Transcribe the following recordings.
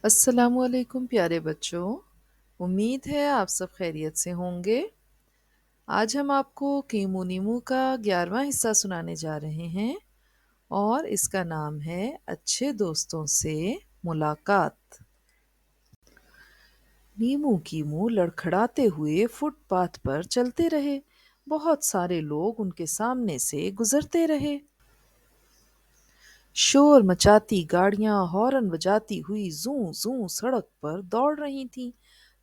السلام علیکم پیارے بچوں، امید ہے آپ سب خیریت سے ہوں گے۔ آج ہم آپ کو کیمو نیمو کا 11واں حصہ سنانے جا رہے ہیں اور اس کا نام ہے اچھے دوستوں سے ملاقات۔ نیمو کیمو لڑکھڑاتے ہوئے فٹ پاتھ پر چلتے رہے۔ بہت سارے لوگ ان کے سامنے سے گزرتے رہے۔ شور مچاتی گاڑیاں ہارن بجاتی ہوئی زوں زوں سڑک پر دوڑ رہی تھیں۔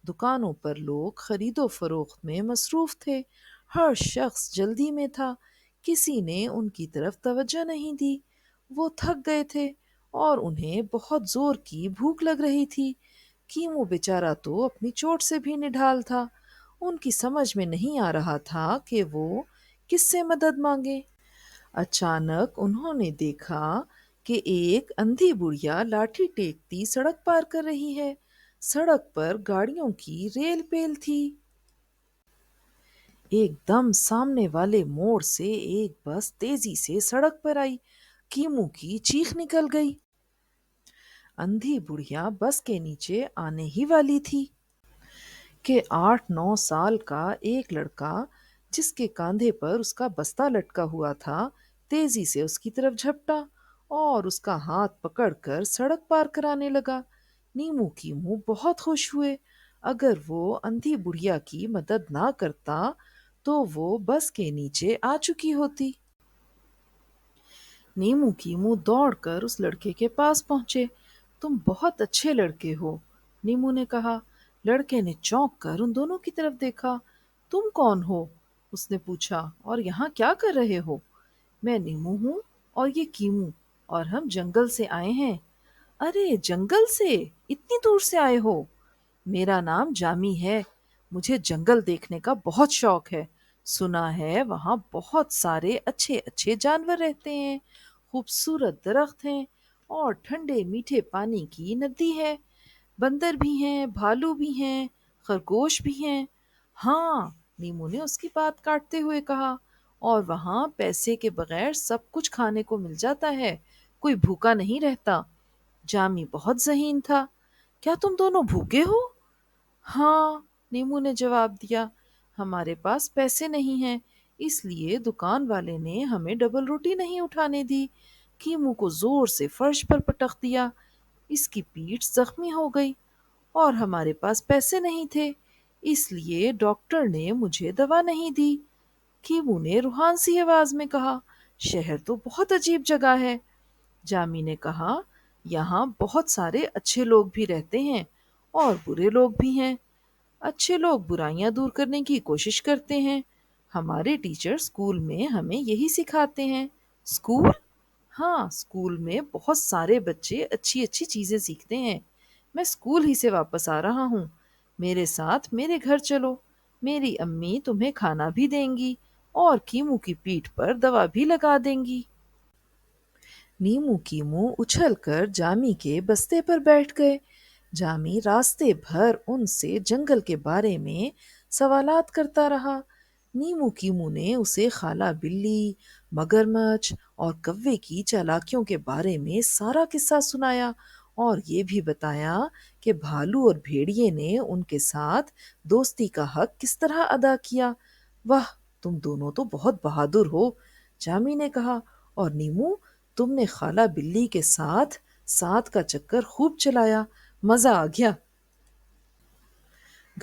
دکانوں پر لوگ خرید و فروخت میں مصروف تھے۔ ہر شخص جلدی میں تھا۔ کسی نے ان کی طرف توجہ نہیں دی۔ وہ تھک گئے تھے اور انہیں بہت زور کی بھوک لگ رہی تھی۔ کیمو بیچارہ تو اپنی چوٹ سے بھی نڈھال تھا۔ ان کی سمجھ میں نہیں آ رہا تھا کہ وہ کس سے مدد مانگے۔ اچانک انہوں نے دیکھا کہ ایک اندھی بڑھیا لاٹھی ٹیکتی سڑک پار کر رہی ہے۔ سڑک پر گاڑیوں کی ریل پیل تھی۔ ایک دم سامنے والے موڑ سے ایک بس تیزی سے سڑک پر آئی۔ کیمو کی چیخ نکل گئی۔ اندھی بڑھیا بس کے نیچے آنے ہی والی تھی کہ 8-9 سال کا ایک لڑکا جس کے کاندھے پر اس کا بستہ لٹکا ہوا تھا تیزی سے اس کی طرف جھپٹا اور اس کا ہاتھ پکڑ کر سڑک پار کرانے لگا۔ نیمو کی منہ بہت خوش ہوئے۔ اگر وہ اندھی بڑھیا کی مدد نہ کرتا تو وہ بس کے نیچے آ چکی ہوتی۔ نیمو کی منہ دوڑ کر اس لڑکے کے پاس پہنچے۔ تم بہت اچھے لڑکے ہو، نیمو نے کہا۔ لڑکے نے چونک کر ان دونوں کی طرف دیکھا۔ تم کون ہو؟ اس نے پوچھا، اور یہاں کیا کر رہے ہو؟ میں نیمو ہوں اور یہ کیمو، اور ہم جنگل سے آئے ہیں۔ ارے جنگل سے؟ اتنی دور سے آئے ہو؟ میرا نام جامی ہے۔ مجھے جنگل دیکھنے کا بہت شوق ہے۔ سنا ہے وہاں بہت سارے اچھے اچھے جانور رہتے ہیں، خوبصورت درخت ہیں اور ٹھنڈے میٹھے پانی کی ندی ہے۔ بندر بھی ہیں، بھالو بھی ہیں، خرگوش بھی ہیں۔ ہاں، نیمو نے اس کی بات کاٹتے ہوئے کہا، اور وہاں پیسے کے بغیر سب کچھ کھانے کو مل جاتا ہے، کوئی بھوکا نہیں رہتا۔ جامی بہت ذہین تھا۔ کیا تم دونوں بھوکے ہو؟ ہاں، نیمو نے جواب دیا، ہمارے پاس پیسے نہیں ہیں، اس لیے دکان والے نے ہمیں ڈبل روٹی نہیں اٹھانے دی۔ کیمو کو زور سے فرش پر پٹخ دیا۔ اس کی پیٹھ زخمی ہو گئی۔ اور ہمارے پاس پیسے نہیں تھے، اس لیے ڈاکٹر نے مجھے دوا نہیں دی۔ کیمو نے روحان سی آواز میں کہا، شہر تو بہت عجیب جگہ ہے۔ جامی نے کہا، یہاں بہت سارے اچھے لوگ بھی رہتے ہیں اور برے لوگ بھی ہیں۔ اچھے لوگ برائیاں دور کرنے کی کوشش کرتے ہیں۔ ہمارے ٹیچر اسکول میں ہمیں یہی سکھاتے ہیں۔ اسکول؟ ہاں، اسکول میں بہت سارے بچے اچھی اچھی چیزیں سیکھتے ہیں۔ میں اسکول ہی سے واپس آ رہا ہوں۔ میرے ساتھ میرے گھر چلو، میری امی تمہیں کھانا بھی دیں گی اور کیمو کی پیٹھ پر دوا بھی لگا دیں گی۔ نیمو کی منہ اچھل کر جامی کے بستے پر بیٹھ گئے۔ جامی راستے بھر ان سے جنگل کے بارے میں سوالات کرتا رہا۔ نیمو کی منہ نے اسے خالہ بلی، مگرمچھ اور کوے کی چالاکیوں کے بارے میں سارا قصہ سنایا اور یہ بھی بتایا کہ بھالو اور بھیڑیے نے ان کے ساتھ دوستی کا حق کس طرح ادا کیا۔ واہ، تم دونوں تو بہت بہادر ہو، جامی نے کہا، اور نیمو، تم نے خالہ بلی کے ساتھ ساتھ کا چکر خوب چلایا، مزہ آ گیا۔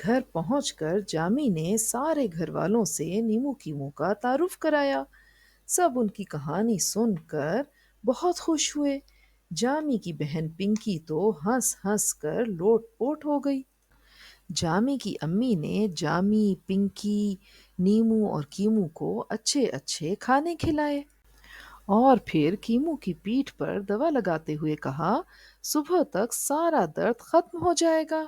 گھر پہنچ کر جامی نے سارے گھر والوں سے نیمو کیمو کا تعارف کرایا۔ سب ان کی کہانی سن کر بہت خوش ہوئے۔ جامی کی بہن پنکی تو ہنس ہنس کر لوٹ پوٹ ہو گئی۔ جامی کی امی نے جامی، پنکی، نیمو اور کیمو کو اچھے اچھے کھانے کھلائے اور پھر کیمو کی پیٹھ پر دوا لگاتے ہوئے کہا، صبح تک سارا درد ختم ہو جائے گا۔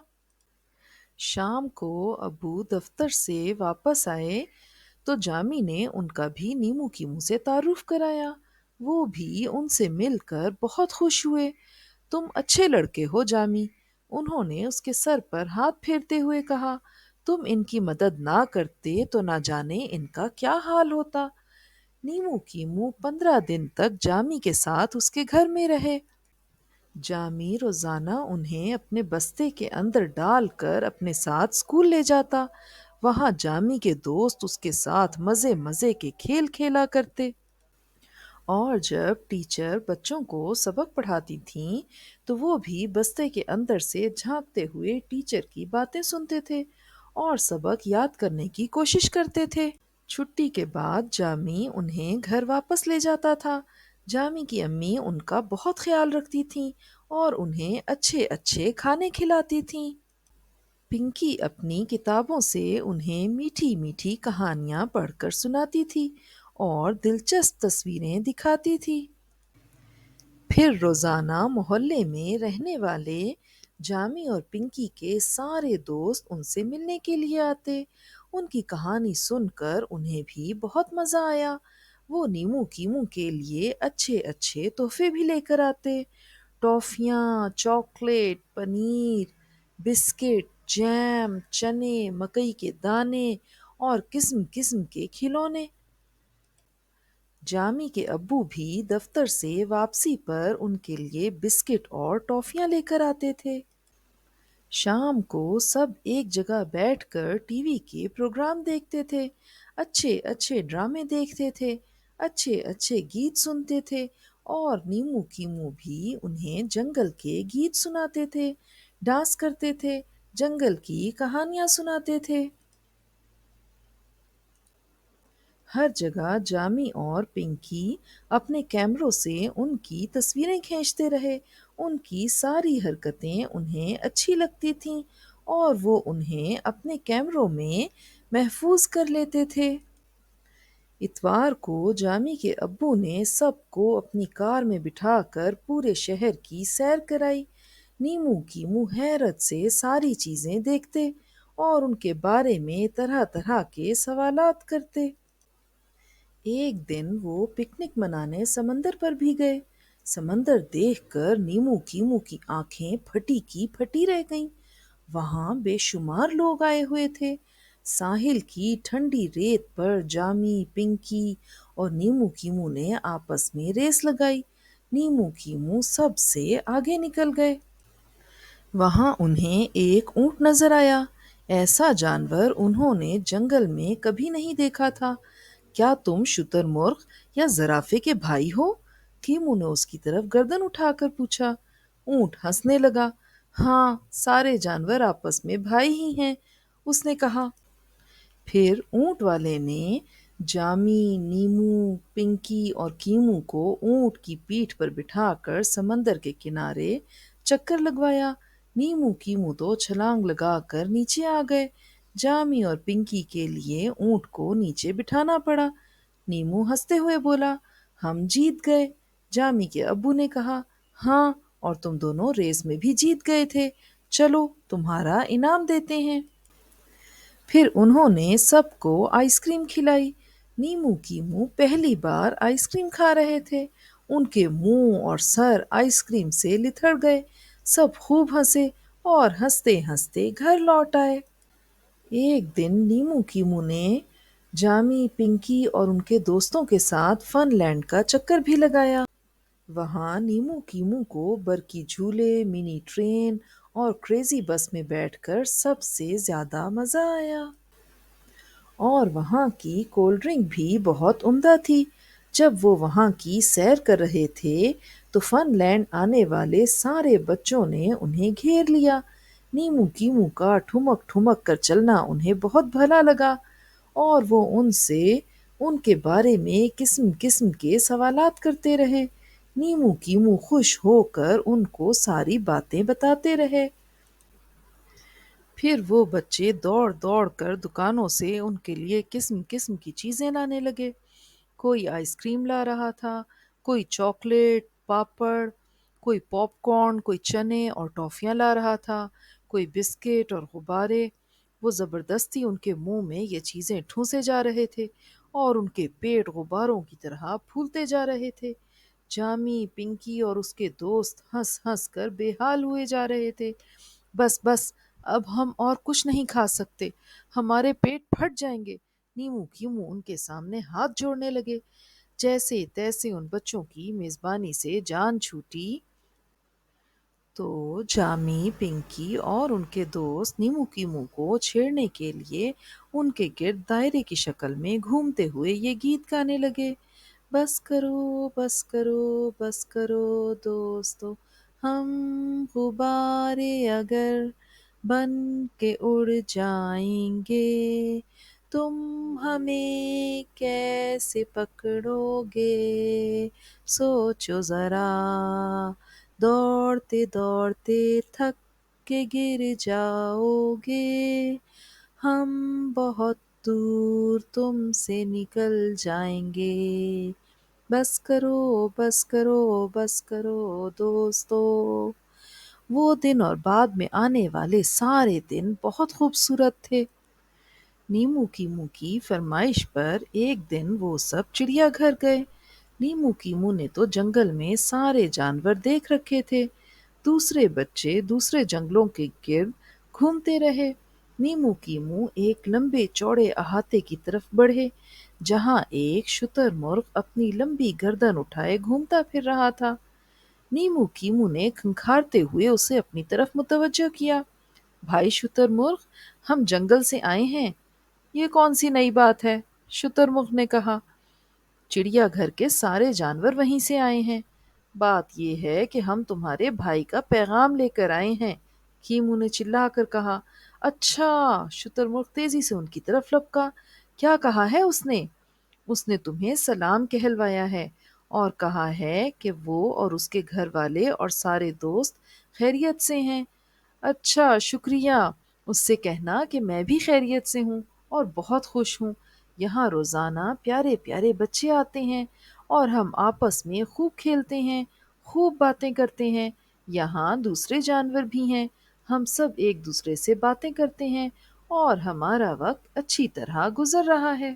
شام کو ابو دفتر سے واپس آئے تو جامی نے ان کا بھی نیمو کی منہ سے تعارف کرایا۔ وہ بھی ان سے مل کر بہت خوش ہوئے۔ تم اچھے لڑکے ہو جامی، انہوں نے اس کے سر پر ہاتھ پھیرتے ہوئے کہا۔ تم ان کی مدد نہ کرتے تو نہ جانے ان کا کیا حال ہوتا۔ نیمو کی منہ 15 دن تک جامی کے ساتھ اس کے گھر میں رہے۔ جامی روزانہ انہیں اپنے بستے کے اندر ڈال کر اپنے ساتھ اسکول لے جاتا۔ وہاں جامی کے دوست اس کے ساتھ مزے مزے کے کھیل کھیلا کرتے، اور جب ٹیچر بچوں کو سبق پڑھاتی تھیں تو وہ بھی بستے کے اندر سے جھانکتے ہوئے ٹیچر کی باتیں سنتے تھے اور سبق یاد کرنے کی کوشش کرتے تھے۔ چھٹی کے بعد جامی انہیں گھر واپس لے جاتا تھا۔ جامی کی امی ان کا بہت خیال رکھتی تھیں اور انہیں اچھے اچھے کھانے کھلاتی تھیں۔ پنکی اپنی کتابوں سے انہیں میٹھی میٹھی کہانیاں پڑھ کر سناتی تھی اور دلچسپ تصویریں دکھاتی تھی۔ پھر روزانہ محلے میں رہنے والے جامی اور پنکی کے سارے دوست ان سے ملنے کے لیے آتے۔ ان کی کہانی سن کر انہیں بھی بہت مزہ آیا۔ وہ نیمو کیمو کے لیے اچھے اچھے تحفے بھی لے کر آتے، ٹافیاں، چاکلیٹ، پنیر، بسکٹ، جیم، چنے، مکئی کے دانے اور قسم قسم کے کھلونے۔ جامی کے ابو بھی دفتر سے واپسی پر ان کے لیے بسکٹ اور ٹافیاں لے کر آتے تھے۔ شام کو سب ایک جگہ بیٹھ کر ٹی وی کے پروگرام دیکھتے تھے، اچھے اچھے ڈرامے دیکھتے تھے، اچھے اچھے گیت سنتے تھے، اور نیمو کیمو بھی انہیں جنگل کے گیت سناتے تھے، ڈانس کرتے تھے، جنگل کی کہانیاں سناتے تھے۔ ہر جگہ جامی اور پنکی اپنے کیمروں سے ان کی تصویریں کھینچتے رہے۔ ان کی ساری حرکتیں انہیں اچھی لگتی تھیں اور وہ انہیں اپنے کیمروں میں محفوظ کر لیتے تھے۔ اتوار کو جامی کے ابو نے سب کو اپنی کار میں بٹھا کر پورے شہر کی سیر کرائی۔ نیمو کیمو حیرت سے ساری چیزیں دیکھتے اور ان کے بارے میں طرح طرح کے سوالات کرتے۔ ایک دن وہ پکنک منانے سمندر پر بھی گئے۔ سمندر دیکھ کر نیمو کیمو کی آنکھیں پھٹی کی پھٹی رہ گئیں۔ وہاں بے شمار لوگ آئے ہوئے تھے۔ ساحل کی ٹھنڈی ریت پر جامی، پنکی اور نیمو کیمو نے آپس میں ریس لگائی۔ نیمو کیمو سب سے آگے نکل گئے۔ وہاں انہیں ایک اونٹ نظر آیا۔ ایسا جانور انہوں نے جنگل میں کبھی نہیں دیکھا تھا۔ کیا تم شتر مرغ یا زرافے کے بھائی ہو؟ کیمو نے اس کی طرف گردن اٹھا کر پوچھا۔ اونٹ ہنسنے لگا۔ ہاں، سارے جانور آپس میں بھائی ہی ہیں، اس نے کہا۔ پھر اونٹ والے نے جامی، نیمو، پنکی اور کیمو کو اونٹ کی پیٹھ پر بٹھا کر سمندر کے کنارے چکر لگوایا۔ نیمو کیمو تو چھلانگ لگا کر نیچے آ گئے۔ جامی اور پنکی کے لیے اونٹ کو نیچے بٹھانا پڑا۔ نیمو ہنستے ہوئے بولا، ہم جیت گئے۔ جامی کے ابو نے کہا، ہاں، اور تم دونوں ریس میں بھی جیت گئے تھے، چلو تمہارا انعام دیتے ہیں۔ پھر انہوں نے سب کو آئس کریم کھلائی۔ نیمو کیمو پہلی بار آئس کریم کھا رہے تھے۔ ان کے منہ اور سر آئس کریم سے لتھڑ گئے۔ سب خوب ہنسے اور ہنستے ہنستے گھر لوٹ آئے۔ ایک دن نیمو کیمو نے جامی، پنکی اور ان کے دوستوں کے ساتھ فن لینڈ کا چکر بھی لگایا۔ وہاں نیمو کیمو کو برقی جھولے، منی ٹرین اور کریزی بس میں بیٹھ کر سب سے زیادہ مزہ آیا۔ اور وہاں کی کولڈ ڈرنک بھی بہت عمدہ تھی۔ جب وہ وہاں کی سیر کر رہے تھے تو فن لینڈ آنے والے سارے بچوں نے انہیں گھیر لیا۔ نیمو کیمو کا ٹھمک ٹھمک کر چلنا انہیں بہت بھلا لگا اور وہ ان سے ان کے بارے میں قسم قسم کے سوالات کرتے رہے۔ نیمو کیمو خوش ہو کر ان کو ساری باتیں بتاتے رہے۔ پھر وہ بچے دوڑ دوڑ کر دکانوں سے ان کے لیے قسم قسم کی چیزیں لانے لگے۔ کوئی آئس کریم لا رہا تھا، کوئی چاکلیٹ، پاپڑ، کوئی پاپ کارن، کوئی چنے اور ٹافیاں لا رہا تھا، کوئی بسکٹ اور غبارے۔ وہ زبردستی ان کے منہ میں یہ چیزیں ٹھونسے جا رہے تھے اور ان کے پیٹ غباروں کی طرح پھولتے جا رہے تھے۔ جامی، پنکی اور اس کے دوست ہنس ہنس کر بے حال ہوئے جا رہے تھے۔ بس بس، اب ہم اور کچھ نہیں کھا سکتے، ہمارے پیٹ پھٹ جائیں گے۔ نیمو کیمو ان کے سامنے ہاتھ جوڑنے لگے۔ جیسے تیسے ان بچوں کی میزبانی سے جان چھوٹی۔ تو جامی، پنکی اور ان کے دوست نیمو کی منہ کو چھیڑنے کے لیے ان کے گرد دائرے کی شکل میں گھومتے ہوئے یہ گیت گانے لگے: بس کرو بس کرو بس کرو دوستو، ہم غبارے اگر بن کے اڑ جائیں گے، تم ہمیں کیسے پکڑو گے، سوچو ذرا، دوڑتے دوڑتے تھک کے گر جاؤ گے، ہم بہت دور تم سے نکل جائیں گے، بس کرو بس کرو بس کرو دوستو۔ وہ دن اور بعد میں آنے والے سارے دن بہت خوبصورت تھے۔ نیمو کی منہ کی فرمائش پر ایک دن وہ سب چڑیا گھر گئے۔ نیمو کی منہ نے تو جنگل میں سارے جانور دیکھ رکھے تھے۔ دوسرے بچے دوسرے جنگلوں کے گرد گھومتے رہے۔ نیمو کی منہ ایک لمبے چوڑے احاطے کی طرف بڑھے جہاں ایک شتر مرغ اپنی لمبی گردن اٹھائے گھومتا پھر رہا تھا۔ نیمو کی منہ نے کھنکھارتے ہوئے اسے اپنی طرف متوجہ کیا۔ بھائی شتر مرغ، ہم جنگل سے آئے ہیں، یہ کون سی نئی بات ہے؟ شتر مرغ نے کہا۔ چڑیا گھر کے سارے جانور وہیں سے آئے ہیں۔ بات یہ ہے کہ ہم تمہارے بھائی کا پیغام لے کر آئے ہیں، کیمو نے چلا کر کہا۔ اچھا، شتر مرغ تیزی سے ان کی طرف لپکا۔ کیا کہا ہے اس نے؟ اس نے تمہیں سلام کہلوایا ہے اور کہا ہے کہ وہ اور اس کے گھر والے اور سارے دوست خیریت سے ہیں۔ اچھا، شکریہ، اس سے کہنا کہ میں بھی خیریت سے ہوں اور بہت خوش ہوں۔ یہاں روزانہ پیارے پیارے بچے آتے ہیں اور ہم آپس میں خوب کھیلتے ہیں، خوب باتیں کرتے ہیں۔ یہاں دوسرے جانور بھی ہیں، ہم سب ایک دوسرے سے باتیں کرتے ہیں اور ہمارا وقت اچھی طرح گزر رہا ہے۔